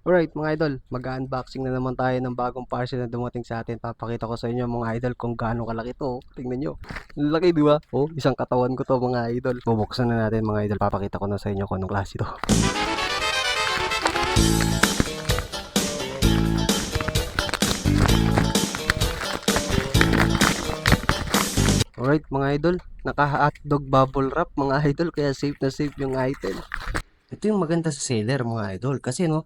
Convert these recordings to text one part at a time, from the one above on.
Alright mga idol, mag-unboxing na naman tayo ng bagong parcel na dumating sa atin. Papakita ko sa inyo mga idol kung gaano kalaki to. Tingnan nyo. Ang laki, di ba? Oh, isang katawan ko to mga idol. Bubuksan na natin mga idol. Papakita ko na sa inyo kung anong klase to. Alright mga idol, naka-hotdog bubble wrap mga idol, kaya safe na safe yung item. Ito yung maganda sa seller mga idol kasi no,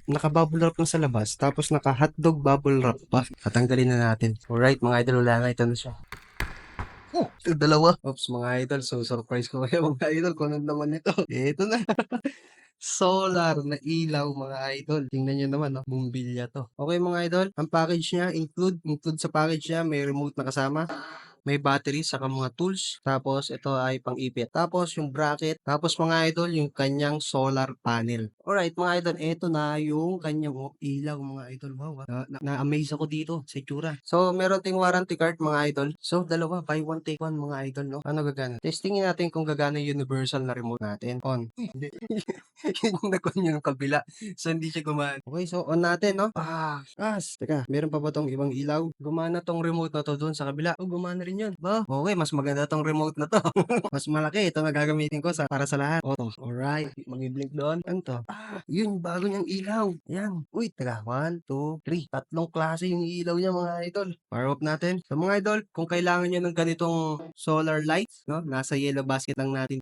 naka-bubble wrap na sa labas tapos naka-hotdog bubble wrap pa. Tatanggalin na natin. Alright mga idol, wala na, ito na siya. Oh, ito dalawa. Oops mga idol, so surprise ko kayo mga idol kung ano naman ito. Ito na. Solar na ilaw mga idol. Tingnan nyo naman, no? Bumbilya to. Okay mga idol, ang package niya, include sa package niya, may remote na kasama. May battery saka mga tools. Tapos ito ay pang-ipit. Tapos yung bracket. Tapos mga idol, yung kanyang solar panel. Alright mga idol, ito na yung kanyang ilaw mga idol. Wow, na-amaze ako dito sa itsura. So meron ting warranty card mga idol. So dalawa, buy one take one mga idol, no? Ano gagana? Testingin natin kung gagana yung universal na remote natin. On. Hindi. Yung nag-on yung kabila. So hindi siya gumana. Okay, so on natin, no? Teka, meron pa ba tong ibang ilaw? Gumana tong remote na to doon sa kabila. Oh, gumana rin yun. Ba? Okay, mas maganda tong remote na to. Mas malaki. Ito na gagamitin ko para sa lahat. Oh, to. Alright. Mag-blink doon. Ano to? Yun, bago niyang ilaw. Yan. Uy, teka. 1, 2, 3. Tatlong klase yung ilaw niya mga idol. Power up natin. So mga idol, kung kailangan niyo ng ganitong solar lights, no? Nasa yellow basket lang natin to.